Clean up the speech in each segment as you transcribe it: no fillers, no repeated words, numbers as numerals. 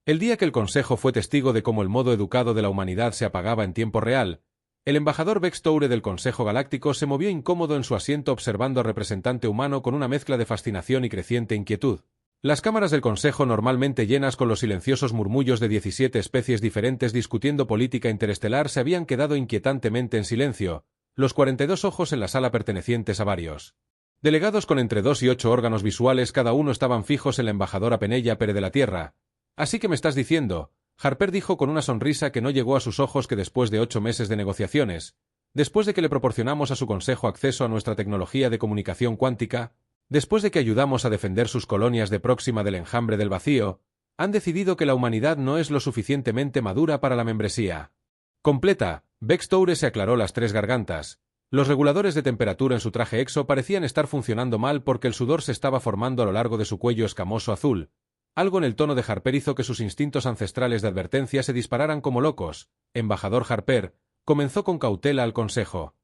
El día que el Consejo fue testigo de cómo el modo educado de la humanidad se apagaba en tiempo real, el embajador Vex Toure del Consejo Galáctico se movió incómodo en su asiento observando al representante humano con una mezcla de fascinación y creciente inquietud. Las cámaras del Consejo, normalmente llenas con los silenciosos murmullos de 17 especies diferentes discutiendo política interestelar, se habían quedado inquietantemente en silencio, los 42 ojos en la sala pertenecientes a varios delegados con entre 2 y 8 órganos visuales cada uno estaban fijos en la embajadora Penella Pere de la Tierra. «Así que me estás diciendo», Harper dijo con una sonrisa que no llegó a sus ojos, que después de 8 meses de negociaciones, después de que le proporcionamos a su consejo acceso a nuestra tecnología de comunicación cuántica, después de que ayudamos a defender sus colonias de Próxima del enjambre del vacío, han decidido que la humanidad no es lo suficientemente madura para la membresía completa. Vex Toure se aclaró las 3 gargantas. Los reguladores de temperatura en su traje exo parecían estar funcionando mal porque el sudor se estaba formando a lo largo de su cuello escamoso azul. Algo en el tono de Harper hizo que sus instintos ancestrales de advertencia se dispararan como locos. «Embajador Harper», comenzó con cautela al Consejo.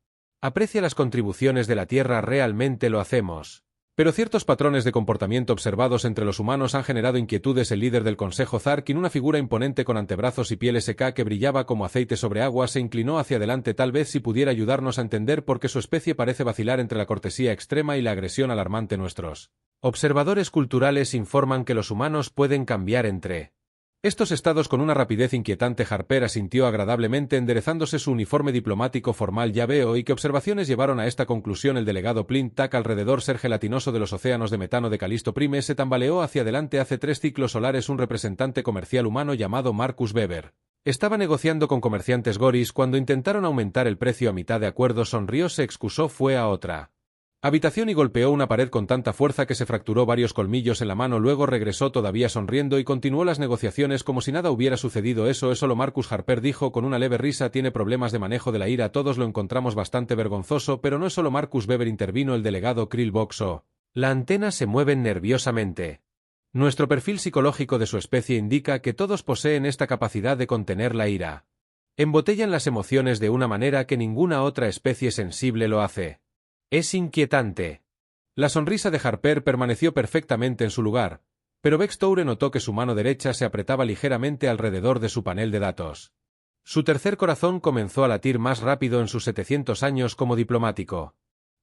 «Aprecia las contribuciones de la Tierra, realmente lo hacemos. Pero ciertos patrones de comportamiento observados entre los humanos han generado inquietudes». El líder del Consejo, Zarkin, una figura imponente con antebrazos y piel seca que brillaba como aceite sobre agua, se inclinó hacia adelante, tal vez si pudiera ayudarnos a entender por qué su especie parece vacilar entre la cortesía extrema y la agresión alarmante. Nuestros observadores culturales informan que los humanos pueden cambiar entre estos estados con una rapidez inquietante. Harper asintió agradablemente enderezándose su uniforme diplomático formal. «Ya veo. ¿Y qué observaciones llevaron a esta conclusión?» El delegado Plint Tack, alrededor ser gelatinoso de los océanos de metano de Calisto Prime, se tambaleó hacia adelante. «Hace 3 ciclos solares un representante comercial humano llamado Marcus Weber estaba negociando con comerciantes goris cuando intentaron aumentar el precio a mitad de acuerdo. Sonrió, se excusó, fue a otra habitación y golpeó una pared con tanta fuerza que se fracturó varios colmillos en la mano. Luego regresó todavía sonriendo y continuó las negociaciones como si nada hubiera sucedido». «Eso es solo Marcus», Harper dijo con una leve risa. «Tiene problemas de manejo de la ira. Todos lo encontramos bastante vergonzoso». «Pero no es solo Marcus Weber», intervino el delegado Krill Boxo. «La antena se mueven nerviosamente. Nuestro perfil psicológico de su especie indica que todos poseen esta capacidad de contener la ira. Embotellan las emociones de una manera que ninguna otra especie sensible lo hace. Es inquietante». La sonrisa de Harper permaneció perfectamente en su lugar, pero Vex Toure notó que su mano derecha se apretaba ligeramente alrededor de su panel de datos. Su tercer corazón comenzó a latir más rápido en sus 700 años como diplomático.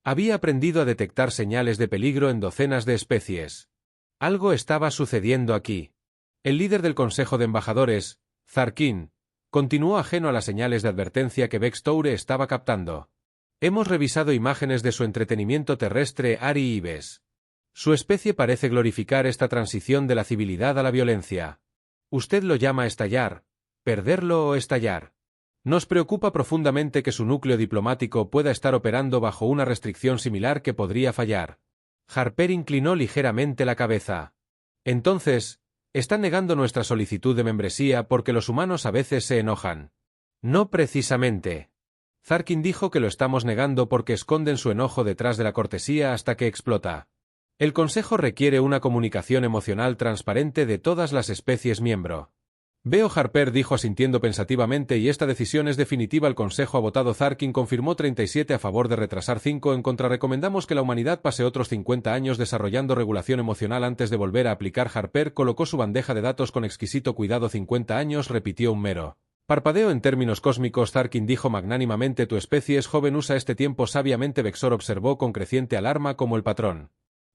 Había aprendido a detectar señales de peligro en docenas de especies. Algo estaba sucediendo aquí. El líder del Consejo de Embajadores, Zarkin, continuó ajeno a las señales de advertencia que Vex Toure estaba captando. «Hemos revisado imágenes de su entretenimiento terrestre Ari Ives. Su especie parece glorificar esta transición de la civilidad a la violencia. Usted lo llama estallar, perderlo o estallar. Nos preocupa profundamente que su núcleo diplomático pueda estar operando bajo una restricción similar que podría fallar». Harper inclinó ligeramente la cabeza. «Entonces, están negando nuestra solicitud de membresía porque los humanos a veces se enojan». «No precisamente». Zarkin dijo que lo estamos negando porque esconden su enojo detrás de la cortesía hasta que explota. El Consejo requiere una comunicación emocional transparente de todas las especies miembro. «Veo», Harper dijo asintiendo pensativamente, «y esta decisión es definitiva». El Consejo ha votado. Zarkin confirmó 37 a favor de retrasar 5 en contra. «Recomendamos que la humanidad pase otros 50 años desarrollando regulación emocional antes de volver a aplicar». Harper colocó su bandeja de datos con exquisito cuidado. 50 años, repitió un mero parpadeo. «En términos cósmicos», Zarkin dijo magnánimamente, «tu especie es joven, usa este tiempo sabiamente». Vexor observó con creciente alarma cómo el patrón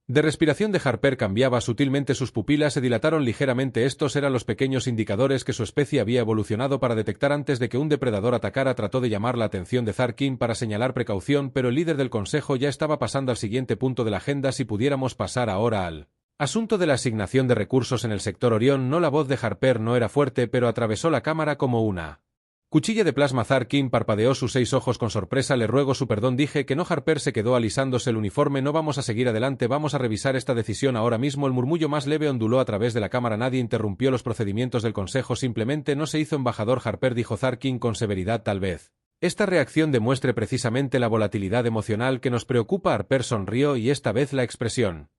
de respiración de Harper cambiaba sutilmente. Sus pupilas se dilataron ligeramente. Estos eran los pequeños indicadores que su especie había evolucionado para detectar antes de que un depredador atacara. Trató de llamar la atención de Zarkin para señalar precaución, pero el líder del Consejo ya estaba pasando al siguiente punto de la agenda. «Si pudiéramos pasar ahora al asunto de la asignación de recursos en el sector Orión». No, la voz de Harper no era fuerte, pero atravesó la cámara como una cuchilla de plasma. Zarkin parpadeó sus 6 ojos con sorpresa. «Le ruego su perdón», dije que no. Harper se quedó alisándose el uniforme. «No vamos a seguir adelante, vamos a revisar esta decisión ahora mismo». El murmullo más leve onduló a través de la cámara. «Nadie interrumpió los procedimientos del Consejo, simplemente no se hizo». «Embajador Harper», dijo Zarkin con severidad, «tal vez esta reacción demuestre precisamente la volatilidad emocional que nos preocupa». Harper sonrió y esta vez la expresión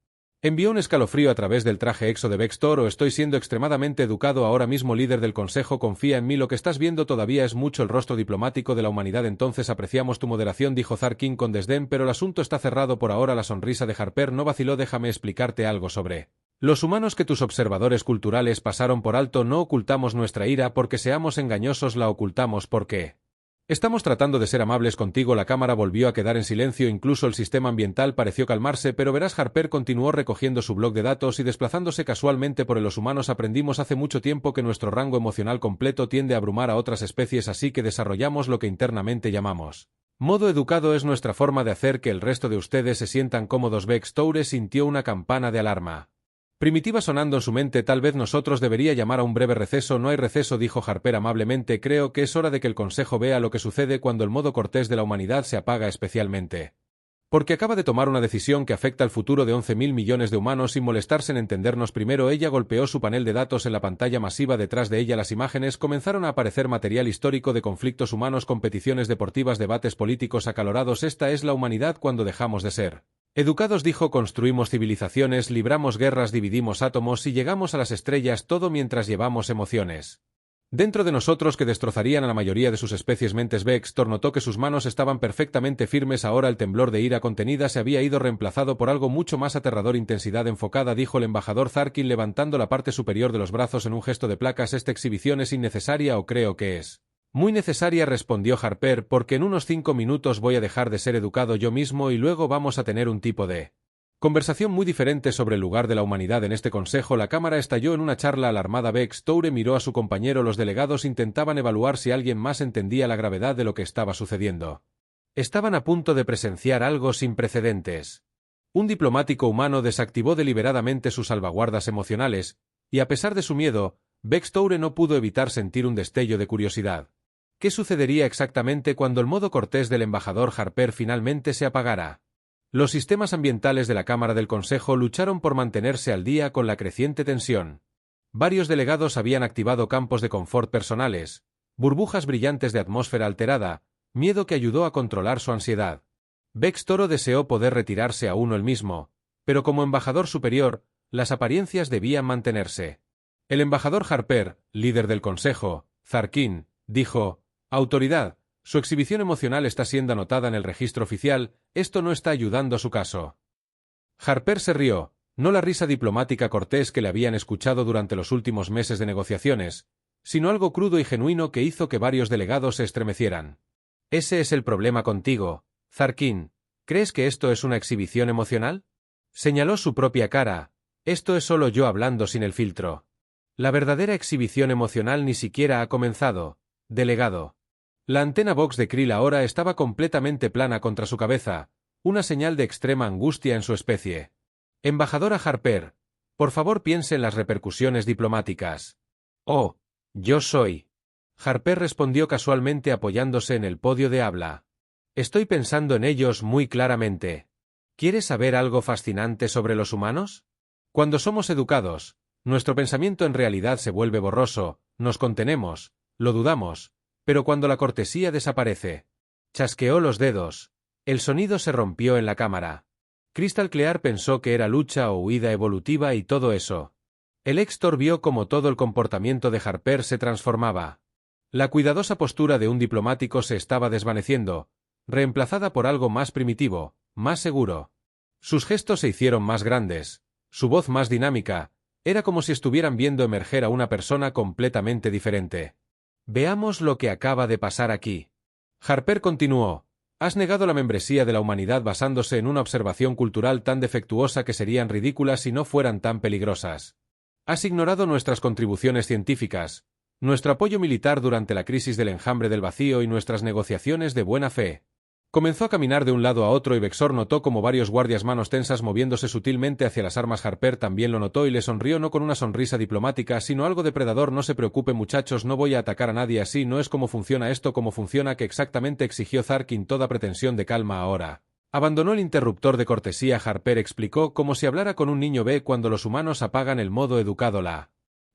envió un escalofrío a través del traje exo de Vex Toure. «Estoy siendo extremadamente educado ahora mismo, líder del Consejo. Confía en mí. Lo que estás viendo todavía es mucho el rostro diplomático de la humanidad». «Entonces apreciamos tu moderación», dijo Zarkin con desdén, «pero el asunto está cerrado por ahora». La sonrisa de Harper no vaciló. «Déjame explicarte algo sobre Los humanos que tus observadores culturales pasaron por alto no ocultamos nuestra ira porque seamos engañosos, la ocultamos porque estamos tratando de ser amables contigo. La cámara volvió a quedar en silencio, incluso el sistema ambiental pareció calmarse, pero verás, Harper continuó recogiendo su bloc de datos y desplazándose casualmente por los humanos. Aprendimos hace mucho tiempo que nuestro rango emocional completo tiende a abrumar a otras especies, así que desarrollamos lo que internamente llamamos modo educado. Es nuestra forma de hacer que el resto de ustedes se sientan cómodos. Baxtoure sintió una campana de alarma primitiva sonando en su mente. Tal vez nosotros debería llamar a un breve receso. No hay receso, dijo Harper amablemente. Creo que es hora de que el Consejo vea lo que sucede cuando el modo cortés de la humanidad se apaga, especialmente porque acaba de tomar una decisión que afecta al futuro de 11.000 millones de humanos sin molestarse en entendernos primero. Ella golpeó su panel de datos en la pantalla masiva. Detrás de ella las imágenes comenzaron a aparecer, material histórico de conflictos humanos, competiciones deportivas, debates políticos acalorados. Esta es la humanidad cuando dejamos de ser educados, dijo. Construimos civilizaciones, libramos guerras, dividimos átomos y llegamos a las estrellas, todo mientras llevamos emociones dentro de nosotros que destrozarían a la mayoría de sus especies. Mentes. Baxter notó que sus manos estaban perfectamente firmes. Ahora el temblor de ira contenida se había ido, reemplazado por algo mucho más aterrador. Intensidad enfocada, dijo el embajador Zarkin levantando la parte superior de los brazos en un gesto de placas. ¿Esta exhibición es innecesaria o creo que es muy necesaria?, respondió Harper, porque en unos 5 minutos voy a dejar de ser educado yo mismo y luego vamos a tener un tipo de conversación muy diferente sobre el lugar de la humanidad en este consejo. La cámara estalló en una charla alarmada. Baxtoure miró a su compañero. Los delegados intentaban evaluar si alguien más entendía la gravedad de lo que estaba sucediendo. Estaban a punto de presenciar algo sin precedentes. Un diplomático humano desactivó deliberadamente sus salvaguardas emocionales, y a pesar de su miedo, Baxtoure no pudo evitar sentir un destello de curiosidad. ¿Qué sucedería exactamente cuando el modo cortés del embajador Harper finalmente se apagara? Los sistemas ambientales de la Cámara del Consejo lucharon por mantenerse al día con la creciente tensión. Varios delegados habían activado campos de confort personales, burbujas brillantes de atmósfera alterada, miedo que ayudó a controlar su ansiedad. Baxtoure deseó poder retirarse a uno él mismo, pero como embajador superior, las apariencias debían mantenerse. El embajador Harper, líder del Consejo, Zarkin, dijo: «Autoridad, su exhibición emocional está siendo anotada en el registro oficial, esto no está ayudando a su caso». Harper se rió, no la risa diplomática cortés que le habían escuchado durante los últimos meses de negociaciones, sino algo crudo y genuino que hizo que varios delegados se estremecieran. «Ese es el problema contigo, Zarkin. ¿Crees que esto es una exhibición emocional?». Señaló su propia cara. «Esto es solo yo hablando sin el filtro. La verdadera exhibición emocional ni siquiera ha comenzado, delegado». La antena Vox de Krill ahora estaba completamente plana contra su cabeza, una señal de extrema angustia en su especie. «Embajadora Harper, por favor piense en las repercusiones diplomáticas». «Oh, yo soy». Harper respondió casualmente apoyándose en el podio de habla. «Estoy pensando en ellos muy claramente. ¿Quieres saber algo fascinante sobre los humanos? Cuando somos educados, nuestro pensamiento en realidad se vuelve borroso, nos contenemos, lo dudamos. Pero cuando la cortesía desaparece». Chasqueó los dedos. El sonido se rompió en la cámara. Crystal Clear pensó que era lucha o huida evolutiva y todo eso. El Héctor vio cómo todo el comportamiento de Harper se transformaba. La cuidadosa postura de un diplomático se estaba desvaneciendo, reemplazada por algo más primitivo, más seguro. Sus gestos se hicieron más grandes, su voz más dinámica. Era como si estuvieran viendo emerger a una persona completamente diferente. «Veamos lo que acaba de pasar aquí». Harper continuó: «Has negado la membresía de la humanidad basándose en una observación cultural tan defectuosa que serían ridículas si no fueran tan peligrosas. Has ignorado nuestras contribuciones científicas, nuestro apoyo militar durante la crisis del enjambre del vacío y nuestras negociaciones de buena fe». Comenzó a caminar de un lado a otro y Bexor notó como varios guardias, manos tensas moviéndose sutilmente hacia las armas. Harper también lo notó y le sonrió, no con una sonrisa diplomática, sino algo depredador. «No se preocupe, muchachos, no voy a atacar a nadie así, no es como funciona esto. ¿Cómo funciona? ¿Qué exactamente?», exigió Zarkin, toda pretensión de calma ahora. Abandonó el interruptor de cortesía. Harper explicó como si hablara con un niño. «Ve cuando los humanos apagan el modo educado. La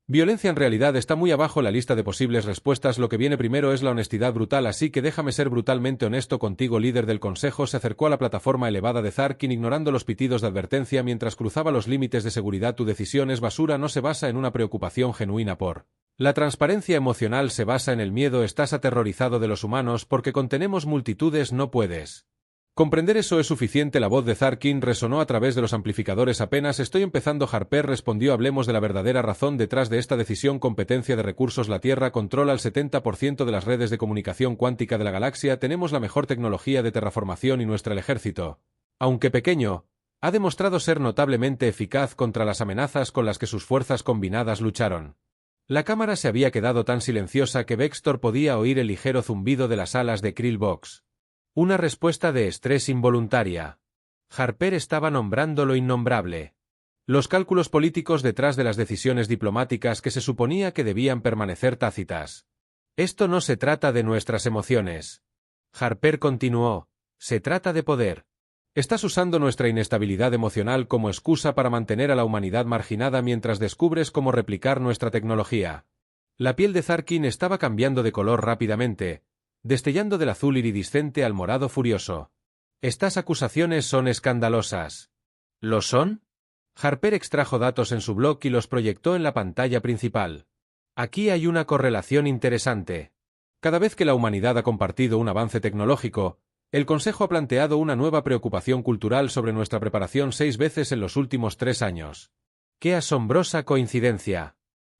violencia en realidad está muy abajo la lista de posibles respuestas. Lo que viene primero es la honestidad brutal, así que déjame ser brutalmente honesto contigo». Líder del Consejo se acercó a la plataforma elevada de Zarkin ignorando los pitidos de advertencia mientras cruzaba los límites de seguridad. «Tu decisión es basura, no se basa en una preocupación genuina por la transparencia emocional, se basa en el miedo. Estás aterrorizado de los humanos porque contenemos multitudes, no puedes Comprender eso es suficiente. La voz de Zarkin resonó a través de los amplificadores. Apenas estoy empezando. Harper respondió. Hablemos de la verdadera razón detrás de esta decisión. Competencia de recursos. La Tierra controla el 70% de las redes de comunicación cuántica de la galaxia. Tenemos la mejor tecnología de terraformación y nuestro ejército, aunque pequeño, ha demostrado ser notablemente eficaz contra las amenazas con las que sus fuerzas combinadas lucharon. La cámara se había quedado tan silenciosa que Vextor podía oír el ligero zumbido de las alas de Krillbox. Una respuesta de estrés involuntaria. Harper estaba nombrando lo innombrable. Los cálculos políticos detrás de las decisiones diplomáticas que se suponía que debían permanecer tácitas. Esto no se trata de nuestras emociones. Harper continuó. Se trata de poder. Estás usando nuestra inestabilidad emocional como excusa para mantener a la humanidad marginada mientras descubres cómo replicar nuestra tecnología. La piel de Zarkin estaba cambiando de color rápidamente, destellando del azul iridiscente al morado furioso. Estas acusaciones son escandalosas. ¿Lo son? Harper extrajo datos en su blog y los proyectó en la pantalla principal. Aquí hay una correlación interesante. Cada vez que la humanidad ha compartido un avance tecnológico, el Consejo ha planteado una nueva preocupación cultural sobre nuestra preparación 6 veces en los últimos 3 años. ¡Qué asombrosa coincidencia!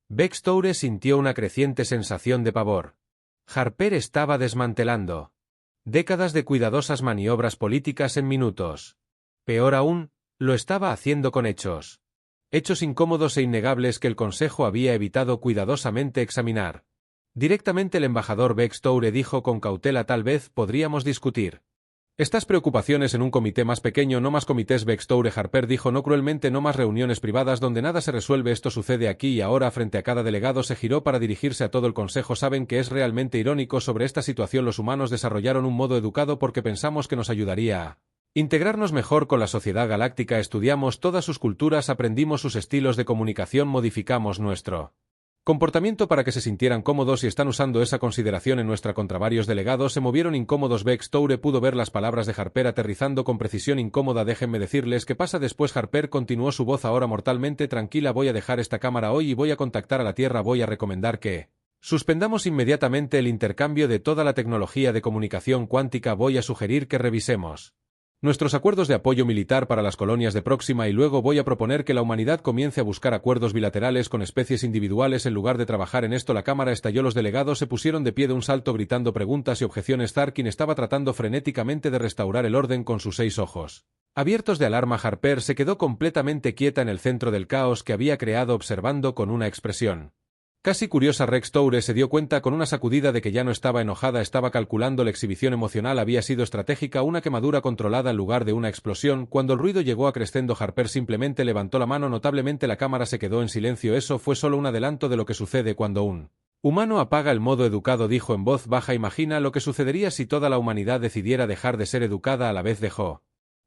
Vextoure sintió una creciente sensación de pavor. Harper estaba desmantelando décadas de cuidadosas maniobras políticas en minutos. Peor aún, lo estaba haciendo con hechos. Hechos incómodos e innegables que el Consejo había evitado cuidadosamente examinar. Directamente el embajador Vextoure dijo con cautela: tal vez podríamos discutir estas preocupaciones en un comité más pequeño. No más comités. Vextoure. Harper dijo no cruelmente. No más reuniones privadas donde nada se resuelve. Esto sucede aquí y ahora. Frente a cada delegado se giró para dirigirse a todo el Consejo. Saben que es realmente irónico sobre esta situación. Los humanos desarrollaron un modo educado porque pensamos que nos ayudaría a integrarnos mejor con la sociedad galáctica. Estudiamos todas sus culturas, aprendimos sus estilos de comunicación, modificamos nuestro comportamiento para que se sintieran cómodos y están usando esa consideración en nuestra contra. Varios delegados se movieron incómodos. Vextoure pudo ver las palabras de Harper aterrizando con precisión incómoda. Déjenme decirles qué pasa después. Harper continuó, su voz ahora mortalmente tranquila. Voy a dejar esta cámara hoy y voy a contactar a la Tierra. Voy a recomendar que suspendamos inmediatamente el intercambio de toda la tecnología de comunicación cuántica. Voy a sugerir que revisemos nuestros acuerdos de apoyo militar para las colonias de Próxima y luego voy a proponer que la humanidad comience a buscar acuerdos bilaterales con especies individuales en lugar de trabajar en esto. La cámara estalló. Los delegados se pusieron de pie de un salto gritando preguntas y objeciones. Zarkin estaba tratando frenéticamente de restaurar el orden con sus 6 ojos abiertos de alarma. Harper se quedó completamente quieta en el centro del caos que había creado, observando con una expresión casi curiosa. Vextoure se dio cuenta con una sacudida de que ya no estaba enojada, estaba calculando. La exhibición emocional había sido estratégica, una quemadura controlada en lugar de una explosión. Cuando el ruido llegó a crescendo, Harper simplemente levantó la mano. Notablemente la cámara se quedó en silencio. Eso fue solo un adelanto de lo que sucede cuando un humano apaga el modo educado, dijo en voz baja. Imagina lo que sucedería si toda la humanidad decidiera dejar de ser educada a la vez. Dejó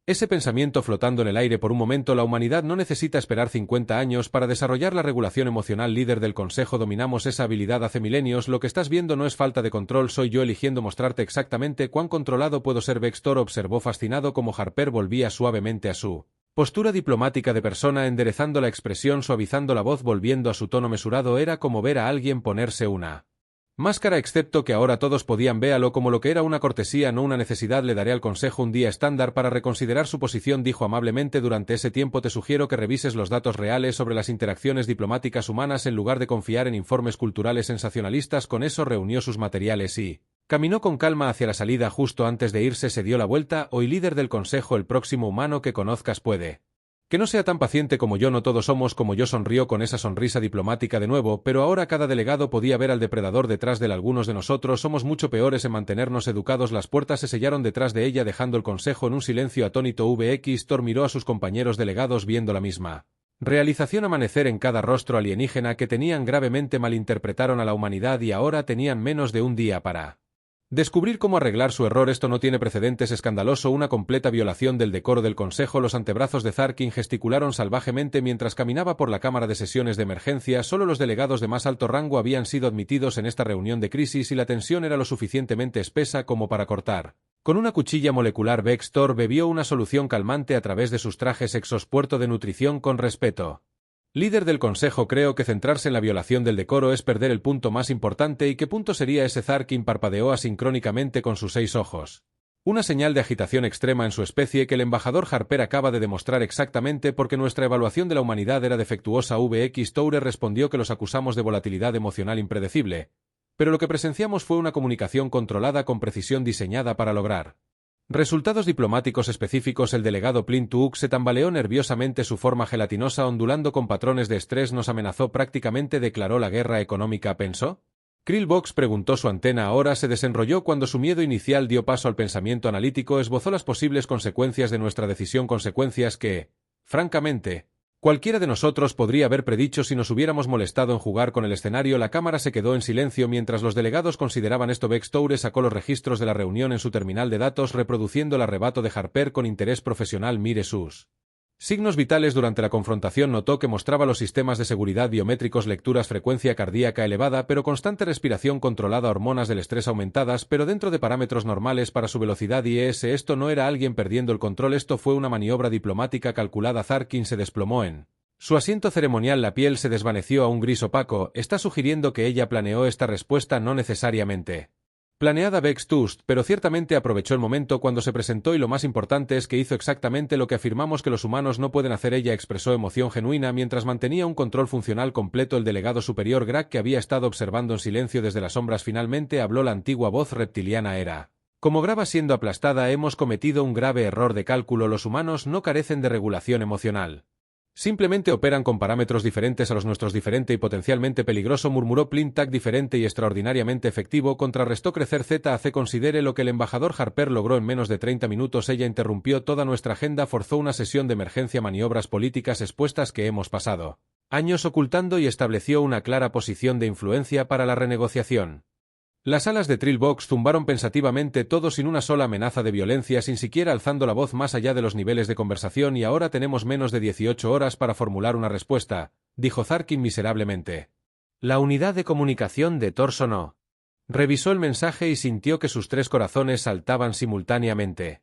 ese pensamiento flotando en el aire por un momento. La humanidad no necesita esperar 50 años para desarrollar la regulación emocional. Líder del Consejo, dominamos esa habilidad hace milenios. Lo que estás viendo no es falta de control, soy yo eligiendo mostrarte exactamente cuán controlado puedo ser. Vextor observó fascinado como Harper volvía suavemente a su postura diplomática de persona, enderezando la expresión, suavizando la voz, volviendo a su tono mesurado. Era como ver a alguien ponerse una máscara, excepto que ahora todos podían verlo como lo que era, una cortesía, no una necesidad. Le daré al Consejo un día estándar para reconsiderar su posición, dijo amablemente. Durante ese tiempo te sugiero que revises los datos reales sobre las interacciones diplomáticas humanas en lugar de confiar en informes culturales sensacionalistas. Con eso reunió sus materiales y caminó con calma hacia la salida. Justo antes de irse se dio la vuelta. Hoy, líder del Consejo, el próximo humano que conozcas puede que no sea tan paciente como yo. No todos somos como yo. Sonrió con esa sonrisa diplomática de nuevo, pero ahora cada delegado podía ver al depredador detrás de él. Algunos de nosotros somos mucho peores en mantenernos educados. Las puertas se sellaron detrás de ella, dejando el Consejo en un silencio atónito. Vextor miró a sus compañeros delegados viendo la misma realización amanecer en cada rostro alienígena que tenían gravemente malinterpretaron a la humanidad y ahora tenían menos de un día para descubrir cómo arreglar su error. Esto no tiene precedentes. Escandaloso, una completa violación del decoro del Consejo. Los antebrazos de Zarkin gesticularon salvajemente mientras caminaba por la cámara de sesiones de emergencia. Solo los delegados de más alto rango habían sido admitidos en esta reunión de crisis y la tensión era lo suficientemente espesa como para cortar con una cuchilla molecular. Vextor bebió una solución calmante a través de sus trajes exospuerto de nutrición con respeto. Líder del Consejo, creo que centrarse en la violación del decoro es perder el punto más importante. ¿Y qué punto sería ese? Zarkin parpadeó asincrónicamente con sus 6 ojos Una señal de agitación extrema en su especie que el embajador Harper acaba de demostrar exactamente porque nuestra evaluación de la humanidad era defectuosa. VX Toure respondió que los acusamos de volatilidad emocional impredecible, pero lo que presenciamos fue una comunicación controlada con precisión diseñada para lograr resultados diplomáticos específicos. El delegado Plint Tuuk se tambaleó nerviosamente, su forma gelatinosa ondulando con patrones de estrés. Nos amenazó, prácticamente declaró la guerra económica, ¿pensó? Krillbox preguntó. Su antena ahora se desenrolló cuando su miedo inicial dio paso al pensamiento analítico. Esbozó las posibles consecuencias de nuestra decisión, consecuencias que, francamente, cualquiera de nosotros podría haber predicho si nos hubiéramos molestado en jugar con el escenario. La cámara se quedó en silencio mientras los delegados consideraban esto. Vex Toure sacó los registros de la reunión en su terminal de datos, reproduciendo el arrebato de Harper con interés profesional. Mire sus signos vitales durante la confrontación. Notó que mostraba los sistemas de seguridad biométricos, lecturas, frecuencia cardíaca elevada pero constante, respiración controlada, hormonas del estrés aumentadas pero dentro de parámetros normales para su velocidad. Y esto no era alguien perdiendo el control, esto fue una maniobra diplomática calculada. Tarkin se desplomó en su asiento ceremonial, la piel se desvaneció a un gris opaco. Está sugiriendo que ella planeó esta respuesta, no necesariamente planeada. Vex Tust, pero ciertamente aprovechó el momento cuando se presentó, y lo más importante es que hizo exactamente lo que afirmamos que los humanos no pueden hacer. Ella expresó emoción genuina mientras mantenía un control funcional completo. El delegado superior Grak, que había estado observando en silencio desde las sombras, finalmente habló. La antigua voz reptiliana era como grava siendo aplastada. Hemos cometido un grave error de cálculo. Los humanos no carecen de regulación emocional. Simplemente operan con parámetros diferentes a los nuestros. Diferente y potencialmente peligroso, murmuró Plint. Tac diferente y extraordinariamente efectivo, contrarrestó Crecer ZAC. Considere lo que el embajador Harper logró en menos de 30 minutos. Ella interrumpió toda nuestra agenda, forzó una sesión de emergencia, maniobras políticas expuestas que hemos pasado años ocultando, y estableció una clara posición de influencia para la renegociación. Las alas de Trillbox zumbaron pensativamente, todo sin una sola amenaza de violencia, sin siquiera alzando la voz más allá de los niveles de conversación. Y ahora tenemos menos de 18 horas para formular una respuesta, dijo Tarkin miserablemente. La unidad de comunicación de Thor sonó. Revisó el mensaje y sintió que sus 3 corazones saltaban simultáneamente.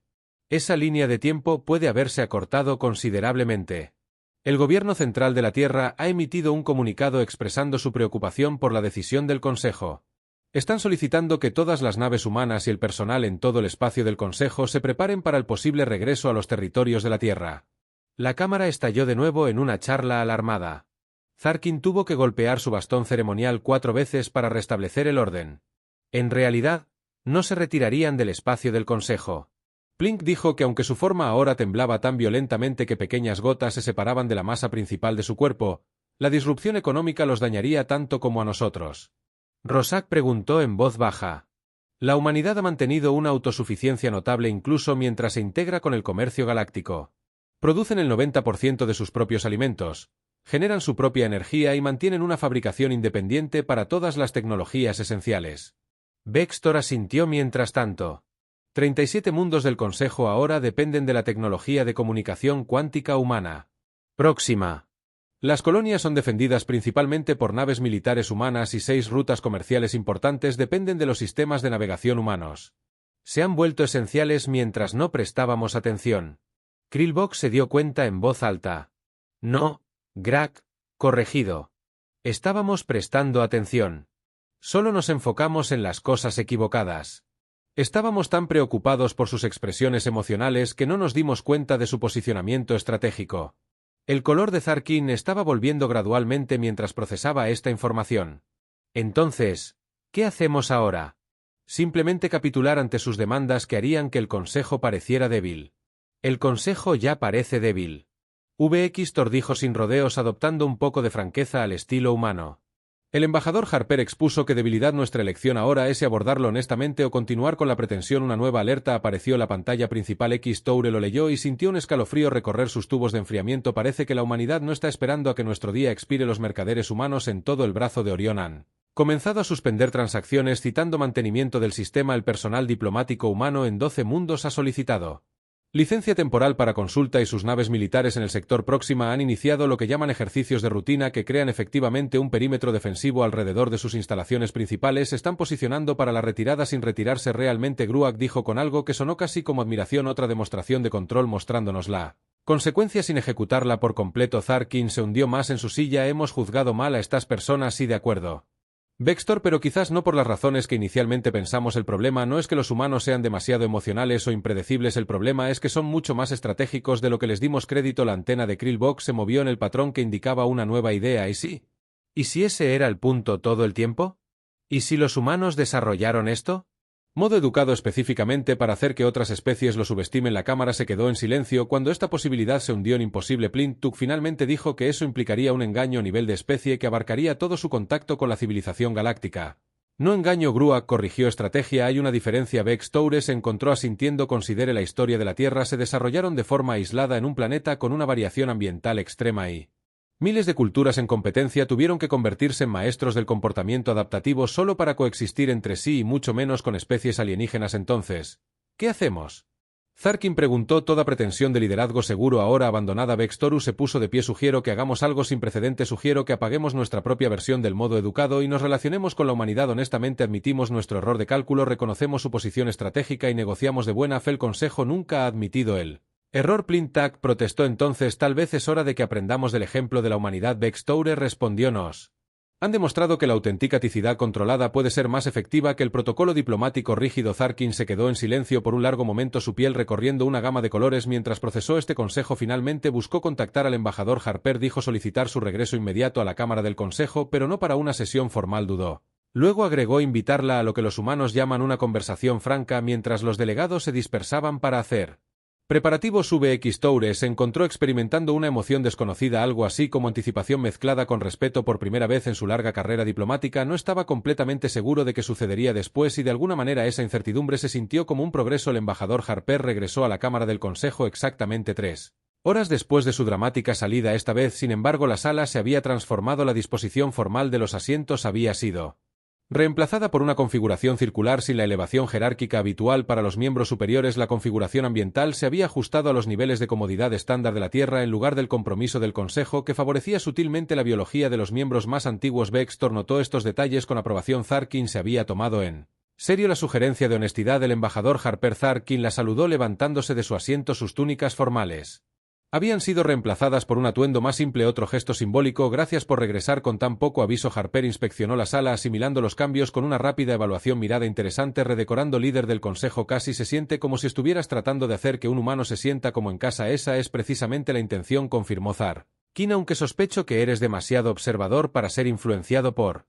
Esa línea de tiempo puede haberse acortado considerablemente. El gobierno central de la Tierra ha emitido un comunicado expresando su preocupación por la decisión del Consejo. Están solicitando que todas las naves humanas y el personal en todo el espacio del Consejo se preparen para el posible regreso a los territorios de la Tierra. La cámara estalló de nuevo en una charla alarmada. Tarkin tuvo que golpear su bastón ceremonial 4 veces para restablecer el orden. En realidad, no se retirarían del espacio del Consejo. Plink dijo que aunque su forma ahora temblaba tan violentamente que pequeñas gotas se separaban de la masa principal de su cuerpo, la disrupción económica los dañaría tanto como a nosotros. Rosak preguntó en voz baja. La humanidad ha mantenido una autosuficiencia notable incluso mientras se integra con el comercio galáctico. Producen el 90% de sus propios alimentos, generan su propia energía y mantienen una fabricación independiente para todas las tecnologías esenciales. Vextor asintió mientras tanto. 37 mundos del Consejo ahora dependen de la tecnología de comunicación cuántica humana. Próxima. Las colonias son defendidas principalmente por naves militares humanas y 6 rutas comerciales importantes dependen de los sistemas de navegación humanos. Se han vuelto esenciales mientras no prestábamos atención. Krillbox se dio cuenta en voz alta. No, Grak, corregido. Estábamos prestando atención. Solo nos enfocamos en las cosas equivocadas. Estábamos tan preocupados por sus expresiones emocionales que no nos dimos cuenta de su posicionamiento estratégico. El color de Tarkin estaba volviendo gradualmente mientras procesaba esta información. Entonces, ¿qué hacemos ahora? Simplemente capitular ante sus demandas que harían que el Consejo pareciera débil. El Consejo ya parece débil. Vextor dijo sin rodeos, adoptando un poco de franqueza al estilo humano. El embajador Harper expuso que debilidad nuestra elección ahora es si abordarlo honestamente o continuar con la pretensión. Una nueva alerta apareció en la pantalla principal. X Toure lo leyó y sintió un escalofrío recorrer sus tubos de enfriamiento. Parece que la humanidad no está esperando a que nuestro día expire. Los mercaderes humanos en todo el brazo de Orión han comenzado a suspender transacciones citando mantenimiento del sistema. El personal diplomático humano en 12 mundos ha solicitado licencia temporal para consulta y sus naves militares en el sector Próxima han iniciado lo que llaman ejercicios de rutina que crean efectivamente un perímetro defensivo alrededor de sus instalaciones principales. Están posicionando para la retirada sin retirarse realmente. Gruak dijo con algo que sonó casi como admiración, otra demostración de control mostrándonos la consecuencia sin ejecutarla por completo. Tarkin se hundió más en su silla. Hemos juzgado mal a estas personas y de acuerdo. Vextor, pero quizás no por las razones que inicialmente pensamos. El problema no es que los humanos sean demasiado emocionales o impredecibles, el problema es que son mucho más estratégicos de lo que les dimos crédito. La antena de Krillbox se movió en el patrón que indicaba una nueva idea. ¿Y sí? ¿Y si ese era el punto todo el tiempo? ¿Y si los humanos desarrollaron esto? Modo educado específicamente para hacer que otras especies lo subestimen. La cámara se quedó en silencio cuando esta posibilidad se hundió en imposible. Plintuk finalmente dijo que eso implicaría un engaño a nivel de especie que abarcaría todo su contacto con la civilización galáctica. No engaño, Gruak corrigió. Estrategia. Hay una diferencia. Vex Toure se encontró asintiendo. Considere la historia de la Tierra. Se desarrollaron de forma aislada en un planeta con una variación ambiental extrema y miles de culturas en competencia tuvieron que convertirse en maestros del comportamiento adaptativo solo para coexistir entre sí y mucho menos con especies alienígenas. Entonces, ¿qué hacemos? Zarkin preguntó, toda pretensión de liderazgo seguro ahora abandonada. Vex Toru se puso de pie. Sugiero que hagamos algo sin precedentes. Sugiero que apaguemos nuestra propia versión del modo educado y nos relacionemos con la humanidad honestamente. Admitimos nuestro error de cálculo, reconocemos su posición estratégica y negociamos de buena fe. El Consejo nunca ha admitido el error. Plintak protestó. Entonces tal vez es hora de que aprendamos del ejemplo de la humanidad. Vex Toure respondió, nos han demostrado que la autenticidad controlada puede ser más efectiva que el protocolo diplomático rígido. Zarkin se quedó en silencio por un largo momento, su piel recorriendo una gama de colores mientras procesó este consejo. Finalmente buscó contactar al embajador Harper. Dijo solicitar su regreso inmediato a la Cámara del Consejo, pero no para una sesión formal. Dudó. Luego agregó invitarla a lo que los humanos llaman una conversación franca mientras los delegados se dispersaban para hacer preparativos. Vex Toure se encontró experimentando una emoción desconocida, algo así como anticipación mezclada con respeto. Por primera vez en su larga carrera diplomática no estaba completamente seguro de qué sucedería después y de alguna manera esa incertidumbre se sintió como un progreso. El embajador Harper regresó a la Cámara del Consejo exactamente 3 horas después de su dramática salida. Esta vez, sin embargo, la sala se había transformado. La disposición formal de los asientos había sido reemplazada por una configuración circular sin la elevación jerárquica habitual para los miembros superiores. La configuración ambiental se había ajustado a los niveles de comodidad estándar de la Tierra en lugar del compromiso del Consejo que favorecía sutilmente la biología de los miembros más antiguos. Vextor notó estos detalles con aprobación. Zarkin se había tomado en serio la sugerencia de honestidad del embajador Harper. Zarkin la saludó levantándose de su asiento. Sus túnicas formales habían sido reemplazadas por un atuendo más simple. Otro gesto simbólico. Gracias por regresar con tan poco aviso. Harper inspeccionó la sala asimilando los cambios con una rápida evaluación. Mirada interesante. Redecorando. Líder del Consejo, casi se siente como si estuvieras tratando de hacer que un humano se sienta como en casa. Esa es precisamente la intención, confirmó Zarkin, aunque sospecho que eres demasiado observador para ser influenciado por